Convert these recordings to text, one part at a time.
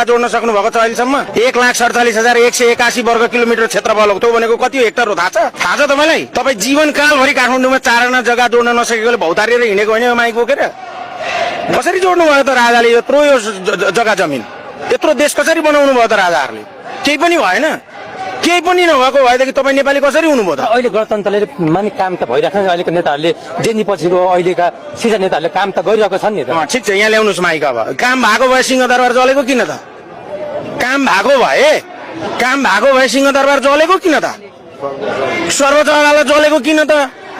जोड्न सक्नु भएको छ अहिलेसम्म? 1,47,181 वर्ग किलोमिटर क्षेत्रफल हो। त्यो भनेको कति हो हेक्टर हो थाहा छ तपाईँलाई? तपाईँ जीवनकालभरि काठमाडौँमा 4 आना जग्गा जोड्न नसकेकोले भौतारेर हिँडेको होइन माइक बोकेर? कसरी जोड्नु भयो त राजाले यत्रो यो जग्गा जमिन? यत्रो देश कसरी बनाउनु भयो त राजाहरूले? केही पनि भएन। केही पनि नभएको भएदेखि तपाईँ नेपाली कसरी हुनुभयो त? अहिले गणतन्त्रले माने काम त भइरहेको छ। अहिलेको नेताहरूले जेनी पछिको अहिलेका सिजन नेताहरूले काम त गरिरहेको छ नि त। ठिक छ, यहाँ ल्याउनुहोस् माइक। अब काम भएको भए सिंहदरबार जलेको किन त? काम भएको भए सिंहदरबार जलेको किन त? सर्वोच्च अदालत जलेको किन त?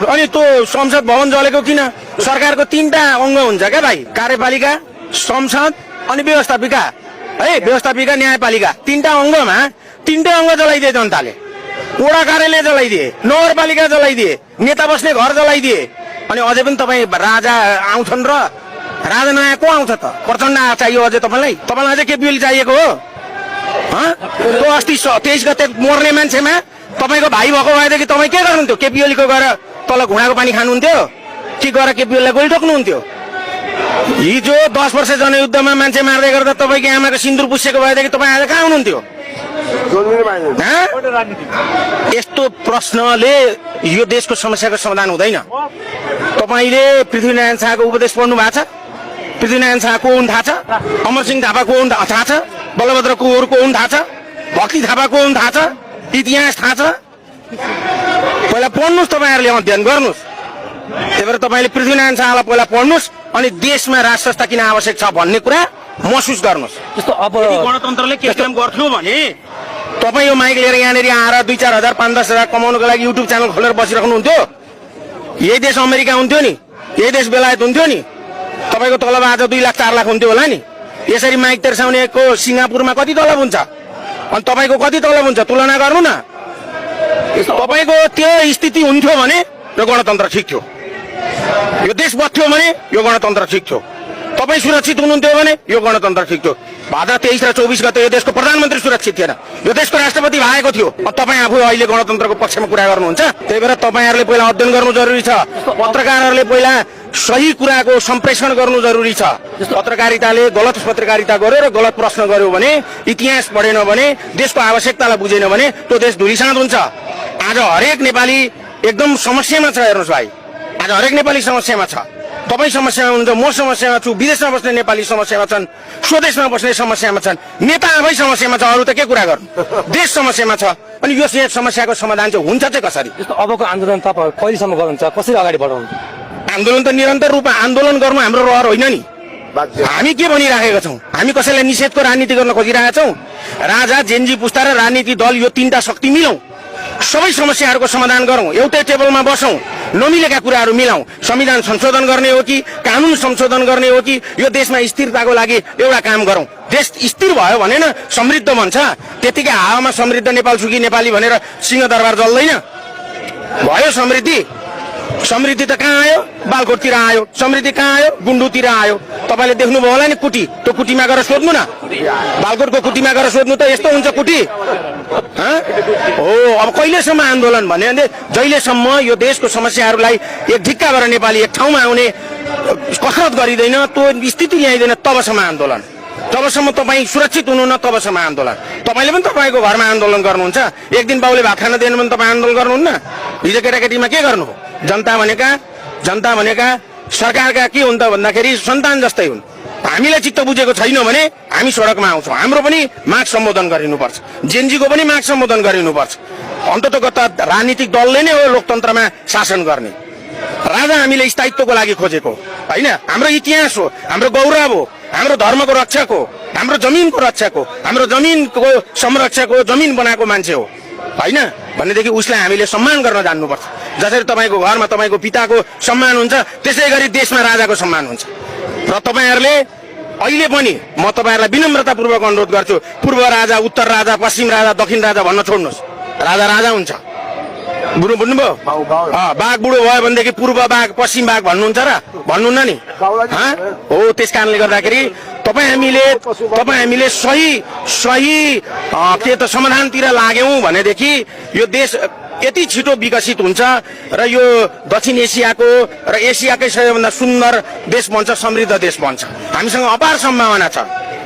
अनि त्यो संसद भवन जलेको किन? सरकारको 3टा अङ्ग हुन्छ क्या भाइ, कार्यपालिका, संसद अनि व्यवस्थापिका है, व्यवस्थापिका न्यायपालिका। 3टा अङ्गमा 3टै अङ्ग जलाइदिए जनताले। वडा कार्यालय जलाइदिए, नगरपालिका जलाइदिए, नेता बस्ने घर जलाइदिए। अनि अझै पनि तपाईँ राजा आउँछन् र राजा नयाँ को आउँछ त? प्रचण्ड चाहियो अझै तपाईँलाई? तपाईँलाई अझै केपी ओली चाहिएको हो? त्यो अस्ति 23 गते मर्ने मान्छेमा तपाईँको भाइ भएको भएदेखि तपाईँ के गर्नुहुन्थ्यो? केपी ओलीको गएर तल घुँडाको पानी खानुहुन्थ्यो कि गएर केपी ओलीलाई गोली ठोक्नुहुन्थ्यो? हिजो 10 वर्ष जनयुद्धमा मान्छे मार्दै गर्दा तपाईँको आमाको सिन्दुर पुसेको भएदेखि तपाईँ आज कहाँ हुनुहुन्थ्यो? यस्तो प्रश्नले यो देशको समस्याको समाधान हुँदैन। तपाईँले पृथ्वीनारायण शाहको उपदेश पढ्नु भएको छ? पृथ्वीनारायण शाह को हुन् थाहा छ? अमरसिंह थापा को हुन् थाहा छ? बलभद्र कुँवर को हुन् थाहा छ? भक्ति थापा को हुन् थाहा छ? इतिहास थाहा छ? पहिला पढ्नुहोस्, तपाईँहरूले अध्ययन गर्नुहोस्। त्यही भएर तपाईँले पृथ्वीनारायण शाहलाई पहिला पढ्नुहोस् अनि देशमा राज संस्था किन आवश्यक छ भन्ने कुरा महसुस गर्नुहोस्। जस्तो अब गणतन्त्रले के काम गर्थ्यो भने तपाईँ यो माइक लिएर यहाँनिर आएर 2-4 हजार 5-10 हजार कमाउनुको लागि युट्युब च्यानल खोलेर बसिराख्नुहुन्थ्यो? यही देश अमेरिका हुन्थ्यो नि? यही देश बेलायत हुन्थ्यो नि? तपाईँको तलब आज 2 लाख 4 लाख हुन्थ्यो होला नि? यसरी माइक तेर्साउनेको सिङ्गापुरमा कति तलब हुन्छ अनि तपाईँको कति तलब हुन्छ? तुलना गर्नु न। तपाईँको त्यो स्थिति हुन्थ्यो भने यो गणतन्त्र ठिक थियो। यो देश बच्थ्यो भने यो गणतन्त्र ठिक थियो। तपाईँ सुरक्षित हुनुहुन्थ्यो भने यो गणतन्त्र ठिक थियो। भाद्र 23 र 24 गते यो देशको प्रधानमन्त्री सुरक्षित थिएन, यो देशको राष्ट्रपति भएको थियो। तपाईँ आफू अहिले गणतन्त्रको पक्षमा कुरा गर्नुहुन्छ। त्यही भएर तपाईँहरूले पहिला अध्ययन गर्नु जरुरी छ। पत्रकारहरूले पहिला सही कुराको सम्प्रेषण गर्नु जरुरी छ। पत्रकारिताले गलत पत्रकारिता गर्यो र गलत प्रश्न गर्यो भने, इतिहास पढेन भने, देशको आवश्यकतालाई बुझेन भने त्यो देश धुलिसात हुन्छ। आज हरेक नेपाली एकदम समस्यामा छ। हेर्नुहोस् भाइ, आज हरेक नेपाली समस्यामा छ। तपाईँ समस्यामा हुनुहुन्छ, म समस्यामा छु, विदेशमा बस्ने नेपाली समस्यामा छन्, स्वदेशमा बस्ने समस्यामा छन्, नेता आफै समस्यामा छ, अरू त के कुरा गर्नु? देश समस्यामा छ। अनि यो समस्याको समाधान चाहिँ हुन्छ चाहिँ कसरी? जस्तो अबको आन्दोलन तपाईँ कहिलेसम्म गर्नुहुन्छ, कसरी अगाडि बढाउनु? आन्दोलन त निरन्तर रूपमा आन्दोलन गर्नु हाम्रो रहर होइन नि। हामी के भनिराखेका छौँ? हामी कसैलाई निषेधको राजनीति गर्न खोजिरहेका छौँ? राजा, जेनजी पुस्ता र राजनीति दल यो 3टा शक्ति मिलौँ, सबै समस्याहरूको समाधान गरौँ, एउटै टेबलमा बसौँ, नमिलेका कुराहरू मिलाउँ। संविधान संशोधन गर्ने हो कि कानुन संशोधन गर्ने हो कि यो देशमा स्थिरताको लागि एउटा काम गरौँ। देश स्थिर भयो भने न समृद्ध बन्छ। त्यतिकै हावामा समृद्ध नेपाल सुखी नेपाली भनेर सिंहदरबार जल्दैन। भयो समृद्धि? समृद्धि त कहाँ आयो? बालकोटतिर आयो। समृद्धि कहाँ आयो? गुन्डुतिर आयो। तपाईँले देख्नुभयो होला नि कुटी, त्यो कुटीमा गएर सोध्नु न। बालकोटको कुटीमा गएर सोध्नु त यस्तो हुन्छ कुटी? हो, अब कहिलेसम्म आन्दोलन भने जहिलेसम्म यो देशको समस्याहरूलाई एक ढिक्का गरेर नेपाली एक ठाउँमा आउने कसरत गरिँदैन, त्यो स्थिति ल्याइँदैन, तबसम्म आन्दोलन। जबसम्म तपाईँ सुरक्षित हुनुहुन्न तबसम्म आन्दोलन। तपाईँले पनि तपाईँको घरमा आन्दोलन गर्नुहुन्छ। एक दिन बाउले भात खान दिएन भने तपाईँ आन्दोलन गर्नुहुन्न? हिजो केटाकेटीमा के गर्नुभयो? जनता भनेका सरकारका के हुन् त भन्दाखेरि सन्तान जस्तै हुन्। हामीलाई चित्त बुझेको छैन भने हामी सडकमा आउँछौँ। हाम्रो पनि माग सम्बोधन गरिनुपर्छ, जेनजीको पनि माग सम्बोधन गरिनुपर्छ। अन्ततगत राजनीतिक दलले नै हो लोकतन्त्रमा शासन गर्ने। राजा हामीले स्थायित्वको लागि खोजेको होइन, हाम्रो इतिहास हो, हाम्रो गौरव हो, हाम्रो धर्मको रक्षक हो, हाम्रो जमिनको रक्षक हो, हाम्रो जमिनको संरक्षक हो, जमिन बनाएको मान्छे हो होइन भनेदेखि उसलाई हामीले सम्मान गर्न जान्नुपर्छ। जसरी तपाईँको घरमा तपाईँको पिताको सम्मान हुन्छ त्यसै गरी देशमा राजाको सम्मान हुन्छ। र तपाईँहरूले अहिले पनि म तपाईँहरूलाई विनम्रतापूर्वक अनुरोध गर्छु, पूर्व राजा, उत्तर राजा, पश्चिम राजा, दक्षिण राजा भन्न छोड्नुहोस्। राजा राजा हुन्छ। बुढो बुझ्नुभयो? बाघ बुढो भयो भनेदेखि पूर्व बाघ पश्चिम बाघ भन्नुहुन्छ र? भन्नुहुन्न नि? हो, त्यस कारणले गर्दाखेरि तपाईँ हामीले सही के त समाधानतिर लाग्यौँ भनेदेखि यो देश यति छिटो विकसित हुन्छ र यो दक्षिण एसियाको र एसियाकै सबैभन्दा सुन्दर देश बन्छ, समृद्ध देश बन्छ। हामीसँग अपार सम्भावना छ।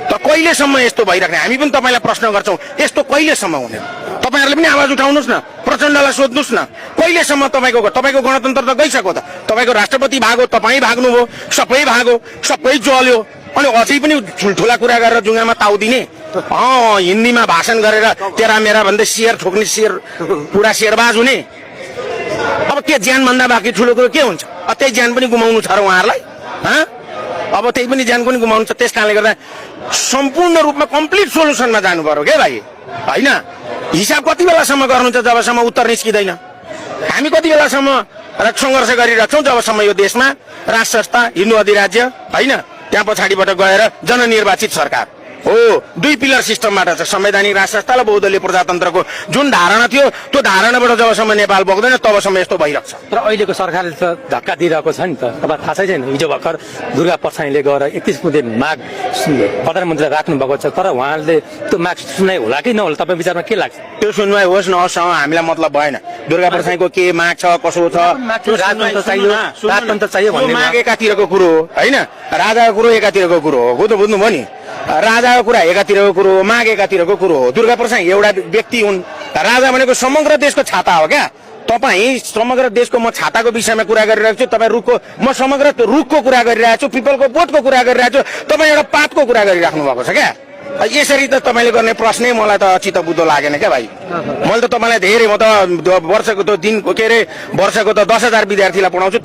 त कहिलेसम्म यस्तो भइराख्ने? हामी पनि तपाईँलाई प्रश्न गर्छौँ, यस्तो कहिलेसम्म हुने? तपाईँहरूले पनि आवाज उठाउनुहोस् न, प्रचण्डलाई सोध्नुहोस् न, कहिलेसम्म तपाईँको गणतन्त्र त गइसक्यो त। तपाईँको राष्ट्रपति भागो, तपाईँ भाग्नुभयो, सबै भागो, सबै जल्यो, अनि अझै पनि ठुल्ठुला कुरा गरेर जुङ्गामा ताउ दिने। हिन्दीमा भाषण गरेर तेरा मेरा भन्दै शेयर ठोक्ने, शेयर पुरा शेरबाज हुने। अब के ज्यान भन्दा बाँकी ठुलो कुरो के हुन्छ? त्यही ज्यान पनि गुमाउनु छ र उहाँहरूलाई? अब त्यही पनि ज्यान पनि गुमाउनु छ। त्यस कारणले गर्दा सम्पूर्ण रूपमा कम्प्लिट सोल्युसनमा जानु पर्यो क्या भाइ, होइन? हिसाब कति बेलासम्म गर्नुहुन्छ जबसम्म उत्तर निस्किँदैन? हामी कति बेलासम्म सङ्घर्ष गरिरहेछौँ जबसम्म यो देशमा राज संस्था, हिन्दू अधिराज्य, होइन, त्यहाँ पछाडिबाट गएर जननिर्वाचित सरकार हो। 2 पिलर सिस्टमबाट छ, संवैधानिक राज संस्था र बहुदलीय प्रजातन्त्रको जुन धारणा थियो त्यो धारणाबाट जबसम्म नेपाल बग्दैन तबसम्म यस्तो भइरहेको छ। तर अहिलेको सरकारले त धक्का दिइरहेको छ नि त। तपाईँ थाहा छैन, हिजो भर्खर दुर्गा परसाईले गएर 31 बुँदे माग प्रधानमन्त्रीले राख्नु भएको छ, तर उहाँले त्यो माग सुनाइ होला कि नहोला तपाईँ विचारमा के लाग्छ? त्यो सुनवाई होस् नहोस् हामीलाई मतलब भएन। दुर्गा परसाईको के माग छ, कसो छ, राजतन्त्र चाहियो, राजतन्त्र चाहियो भन्ने माग एकातिरको कुरो हो, होइन? राजाको कुरो एकातिरको कुरो हो, बुझ्नुभयो नि? राजाको कुरा एकातिरको कुरो हो, माग एकातिरको कुरो हो। दुर्गा परसाई एउटा व्यक्ति हुन्, राजा भनेको समग्र देशको छाता हो क्या। तपाईँ समग्र देशको म छाताको विषयमा कुरा गरिरहेको छु, तपाईँ रुखको, म समग्र रुखको कुरा गरिरहेको छु, पिपलको बोटको कुरा गरिरहेको छु, तपाईँ एउटा पातको कुरा गरिराख्नु भएको छ क्या। यसरी त तपाईँले गर्ने प्रश्नै मलाई त चित्त बुद्धो लागेन क्या भाइ। मैले त तपाईँलाई धेरै, म त वर्षको त 10,000 विद्यार्थीलाई पढाउँछु।